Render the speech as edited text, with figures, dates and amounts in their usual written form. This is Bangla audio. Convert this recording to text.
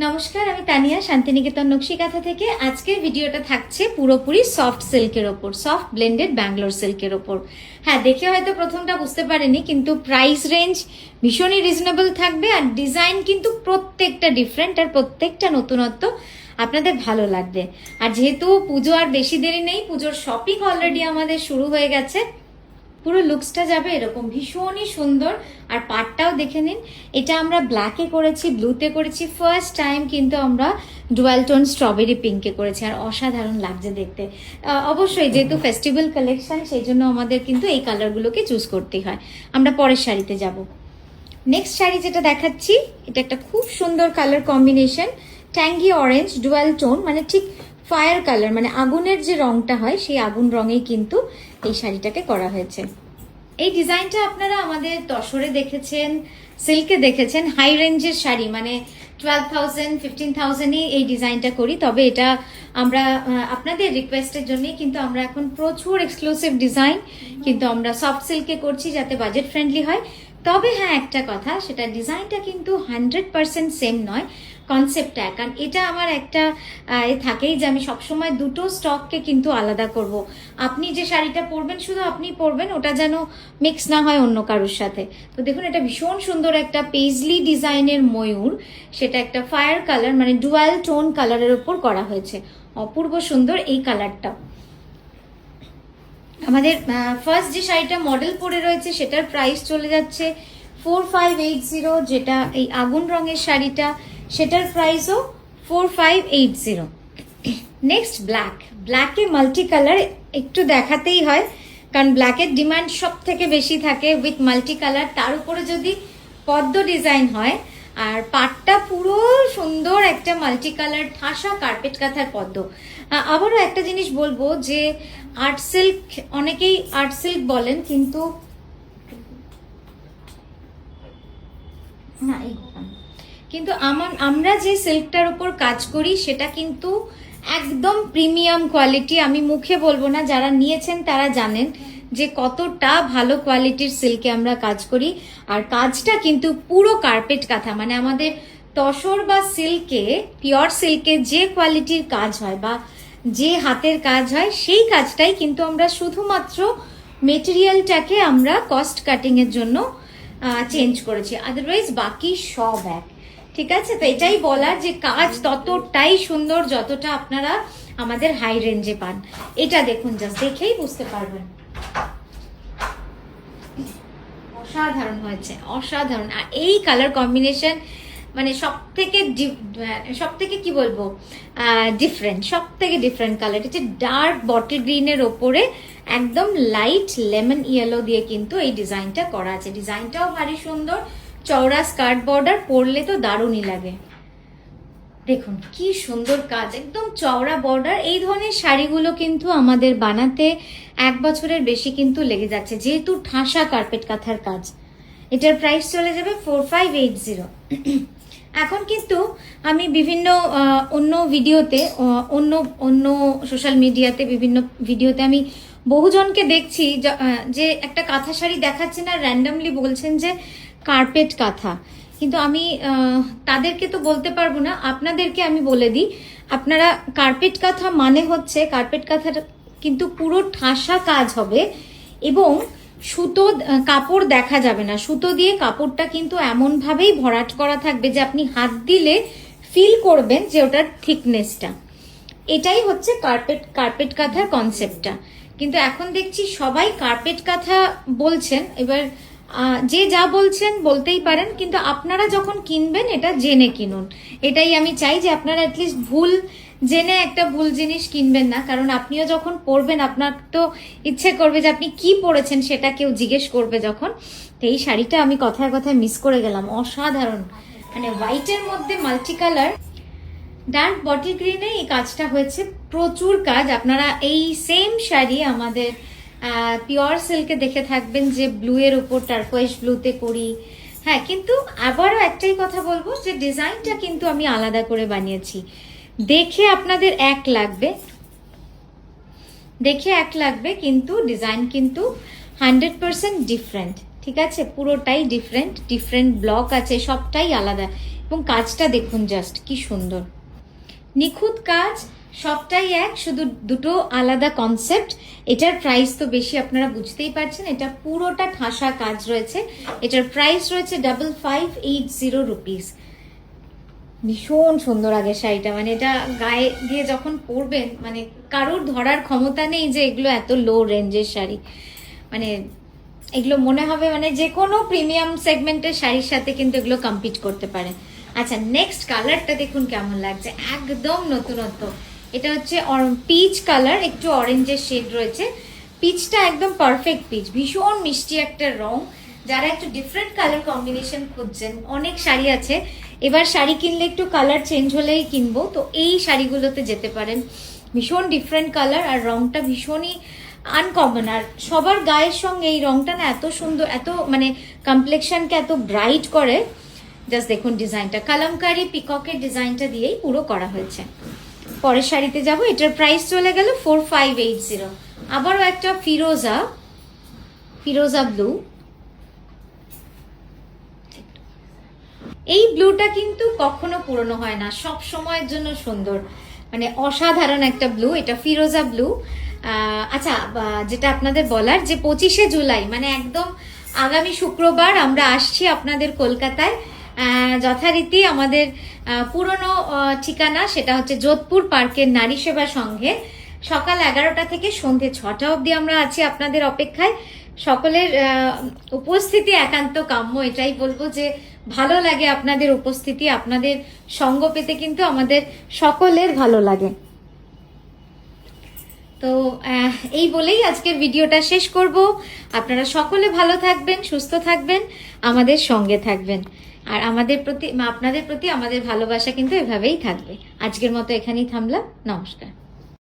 নমস্কার, আমি তানিয়া শান্তিনিকেতন নকশিকাঁথা থেকে। আজকের ভিডিওটা থাকছে পুরোপুরি সফট সিল্কের ওপর, সফট ব্লেন্ডেড ব্যাঙ্গালোর সিল্কের ওপর। হ্যাঁ, দেখে হয়তো প্রথমটা বুঝতে পারেনি, কিন্তু প্রাইস রেঞ্জ ভীষণই রিজনেবল থাকবে আর ডিজাইন কিন্তু প্রত্যেকটা ডিফারেন্ট আর প্রত্যেকটা নতুনত্ব আপনাদের ভালো লাগবে। আর যেহেতু পুজো আর বেশি দেরি নেই, পুজোর শপিং অলরেডি আমাদের শুরু হয়ে গেছে। পুরো লুকসটা যাবে এরকম, ভীষণই সুন্দর। আর পাটটাও দেখে নিন, এটা আমরা ব্ল্যাকে করেছি, ব্লুতে করেছি, ফার্স্ট টাইম কিন্তু আমরা ডুয়াল টোন স্ট্রবেরি পিঙ্কে করেছি, আর অসাধারণ লাগছে দেখতে। অবশ্যই যেহেতু ফেস্টিভ্যাল কালেকশন, সেই জন্য আমাদের কিন্তু এই কালারগুলোকে চুজ করতেই হয়। আমরা পরের শাড়িতে যাব। নেক্সট শাড়ি যেটা দেখাচ্ছি, এটা একটা খুব সুন্দর colour combination, tangy orange dual tone, মানে ঠিক ফায়ার কালার, মানে আগুনের যে রংটা হয় সেই আগুন রঙেই কিন্তু এই শাড়িটাকে করা হয়েছে। এই ডিজাইনটা আপনারা আমাদের তসরে দেখেছেন, সিল্কে দেখেছেন। হাই রেঞ্জের শাড়ি মানে 12,000 15,000-ই এই ডিজাইনটা করি। তবে এটা আমরা আপনাদের রিকোয়েস্টের জন্যই কিন্তু আমরা এখন প্রচুর এক্সক্লুসিভ ডিজাইন কিন্তু আমরা সফট সিল্কে করছি, যাতে বাজেট ফ্রেন্ডলি হয়। তবে হ্যাঁ, একটা কথা, সেটা ডিজাইনটা কিন্তু 100% সেম নয়, কনসেপ্টটা। কারণ এটা আমার একটা থাকেই যে আমি সবসময় দুটো স্টককে কিন্তু আলাদা করব। আপনি যে শাড়িটা পরবেন শুধু আপনি পরবেন, ওটা যেন মিক্স না হয় অন্য কারোর সাথে। তো দেখুন, এটা ভীষণ সুন্দর একটা পেজলি ডিজাইনের ময়ূর, সেটা একটা ফায়ার কালার মানে ডুয়াল টোন কালারের উপর করা হয়েছে। অপূর্ব সুন্দর এই কালারটা। আমাদের ফার্স্ট যে শাড়িটা মডেল পরে রয়েছে সেটার প্রাইস চলে যাচ্ছে 4580, যেটা এই আগুন রঙের শাড়িটা সেটার প্রাইসও 4580। নেক্সট ব্ল্যাকে মাল্টি কালার একটু দেখাতেই হয়, কারণ ব্ল্যাকের ডিমান্ড সব থেকে বেশি থাকে উইথ মাল্টি কালার। তার উপরে যদি পদ্ম ডিজাইন হয়, আর পাটটা পুরো সুন্দর একটা মাল্টি কালার ঠাসা কার্পেট কাঁথার পদ্ম। আবারও একটা জিনিস বলবো যে আর্ট সিল্ক, অনেকেই আর্ট সিল্ক বলেন, কিন্তু না, কিন্তু আমরা যে সিল্কটার উপর কাজ করি সেটা কিন্তু একদম প্রিমিয়াম কোয়ালিটি। আমি মুখে বলবো না, যারা নিয়েছেন তারা জানেন যে কতটা ভালো কোয়ালিটির সিল্কে আমরা কাজ করি। আর কাজটা কিন্তু পুরো কার্পেট কাঁথা, মানে আমাদের তসর বা সিল্কে, পিওর সিল্কে যে কোয়ালিটির কাজ হয় বা যে হাতের কাজ হয়, সেই কাজটাই কিন্তু আমরা শুধুমাত্র মেটেরিয়ালটাকে আমরা কস্ট কাটিং এর জন্য চেঞ্জ করেছি, আদারওয়াইজ বাকি সব এক। ঠিক আছে, তো এটাই বলার যে কাজ ততটাই সুন্দর যতটা আপনারা আমাদের হাই রেঞ্জে পান। এটা দেখুন, জাস্ট দেখেই বুঝতে পারবেন, অসাধারণ হয়েছে, অসাধারণ। আর এই কালার কম্বিনেশন মানে সব থেকে কি বলবো, ডিফারেন্ট, সব থেকে ডিফারেন্ট কালার। এটা হচ্ছে ডার্ক বটল গ্রিনের ওপরে একদম লাইট লেমন ইয়েলো দিয়ে কিন্তু এই ডিজাইনটা করা আছে। ডিজাইনটাও ভারী সুন্দর, চওড়া স্কার্ট বর্ডার, পরলে তো দারুণই লাগে। দেখুন কি সুন্দর কাজ, একদম চওড়া বর্ডার। এই ধরনের শাড়িগুলো কিন্তু আমাদের বানাতে 1 বছরের বেশি কিন্তু লেগে যাচ্ছে, যেহেতু ঠাসা কার্পেট কাঁথার কাজ। এটার প্রাইস চলে যাবে 4580। এখন কিন্তু আমি বিভিন্ন অন্য ভিডিওতে, অন্য সোশ্যাল মিডিয়াতে, বিভিন্ন ভিডিওতে আমি বহুজনকে দেখছি যে একটা কাঁথা শাড়ি দেখাচ্ছে না, র্যান্ডামলি বলছেন যে কার্পেট কাঁথা। কিন্তু আমি তাদেরকে তো বলতে পারবো না, আপনাদেরকে আমি বলে দিই, আপনারা কার্পেট কাঁথা মানে হচ্ছে, কার্পেট কাঁথাটা কিন্তু পুরো ঠাসা কাজ হবে এবং সুতো কাপড় দেখা যাবে না। সুতো দিয়ে কাপড়টা কিন্তু এমন ভাবেই ভরাট করা থাকবে যে আপনি হাত দিলে ফিল করবেন যে ওটার থিকনেসটা। এটাই হচ্ছে কার্পেট কাঁথার কনসেপ্টটা। কিন্তু এখন দেখছি সবাই কার্পেট কাঁথা বলছেন। এবার যে যা বলছেন বলতেই পারেন, কিন্তু আপনারা যখন কিনবেন এটা জেনে কিনুন। এটাই আমি চাই যে আপনারা অ্যাটলিস্ট ভুল জেনে একটা ভুল জিনিস কিনবেন না, কারণ আপনিও যখন পরবেন আপনার তো ইচ্ছে করবে যে আপনি কি পরেছেন সেটা কেউ জিজ্ঞেস করবে যখন। তো এই শাড়িটা আমি কথায় কথায় মিস করে গেলাম, অসাধারণ, মানে হোয়াইটের মধ্যে মাল্টি কালার, ডার্ক বটল গ্রিনে এই কাজটা হয়েছে, প্রচুর কাজ। আপনারা এই সেম শাড়ি আমাদের পিওর সিল্কে দেখে থাকবেন যে ব্লু এর উপর টার্কোয়েজ ব্লুতে করি। হ্যাঁ, কিন্তু আবারও একটাই কথা বলবো যে ডিজাইনটা কিন্তু আমি আলাদা করে বানিয়েছি। দেখে আপনাদের এক লাগবে, কিন্তু ডিজাইন কিন্তু 100% ডিফারেন্ট। ঠিক আছে, পুরোটাই ডিফারেন্ট ব্লক আছে, সবটাই আলাদা। এবং কাজটা দেখুন জাস্ট কি সুন্দর, নিখুঁত কাজ, সবটাই এক, শুধু দুটো আলাদা কনসেপ্ট। এটার প্রাইস তো বেশি, আপনারা বুঝতেই পারছেন, এটা পুরোটা ঠাসা কাজ রয়েছে। এটার প্রাইস রয়েছে 5580 রুপিস। ভীষণ সুন্দর আগে শাড়িটা, মানে এটা গায়ে দিয়ে যখন পরবেন মানে কারোর ধরার ক্ষমতা নেই যে এগুলো এত লো রেঞ্জের শাড়ি, মানে এগুলো মনে হবে মানে যে কোনো প্রিমিয়াম সেগমেন্টের শাড়ির সাথে কিন্তু এগুলো কম্পিট করতে পারে। আচ্ছা, নেক্সট কালারটা দেখুন কেমন লাগছে, একদম নতুনত্ব। এটা হচ্ছে পিচ কালার, একটু অরেঞ্জের শেড রয়েছে। পিচটা একদম পারফেক্ট পিচ, ভীষণ মিষ্টি একটা রং। যারা একটু ডিফারেন্ট কালার কম্বিনেশন খুঁজছেন, অনেক শাড়ি আছে, এবার শাড়ি কিনলে একটু কালার চেঞ্জ হলেই কিনবো, তো এই শাড়িগুলোতে যেতে পারেন। ভীষণ ডিফারেন্ট কালার আর রংটা ভীষণই আনকমন, আর সবার গায়ের সঙ্গে এই রংটা না এত সুন্দর, এত মানে কমপ্লেকশনকে এত ব্রাইট করে। জাস্ট দেখুন ডিজাইনটা, কালামকারি পিককের ডিজাইনটা দিয়েই পুরো করা হয়েছে। পরের শাড়িতে যাব, এটার প্রাইস চলে গেল 4580। আবারও একটা ফিরোজা ব্লু। এই ব্লুটা কিন্তু কখনো পুরনো হয় না, সব সময়ের জন্য সুন্দর, মানে অসাধারণ একটা ব্লু। এটা ফিরোজা ব্লু। আচ্ছা, যেটা আপনাদের বলার যে 25শে জুলাই মানে একদম আগামী শুক্রবার আমরা আসছি আপনাদের কলকাতায়। যথারীতি আমাদের পুরনো ঠিকানা সেটা হচ্ছে যোধপুর পার্কের নারী সেবা সংঘে। সকাল 11টা থেকে সন্ধে 6টা অবধি আমরা আছি আপনাদের অপেক্ষায়। সকলের উপস্থিতি একান্ত কাম্য, এটাই বলবো যে ভালো লাগে আপনাদের উপস্থিতি, আপনাদের সঙ্গ পেতে কিন্তু আমাদের সকলের ভালো লাগে। তো এই বলেই আজকের ভিডিওটা শেষ করব। আপনারা সকলে ভালো থাকবেন, সুস্থ থাকবেন, আমাদের সঙ্গে থাকবেন, আর আপনাদের প্রতি আমাদের ভালোবাসা কিন্তু এভাবেই থাকবে। আজকের মতো এখানেই থামলাম, নমস্কার।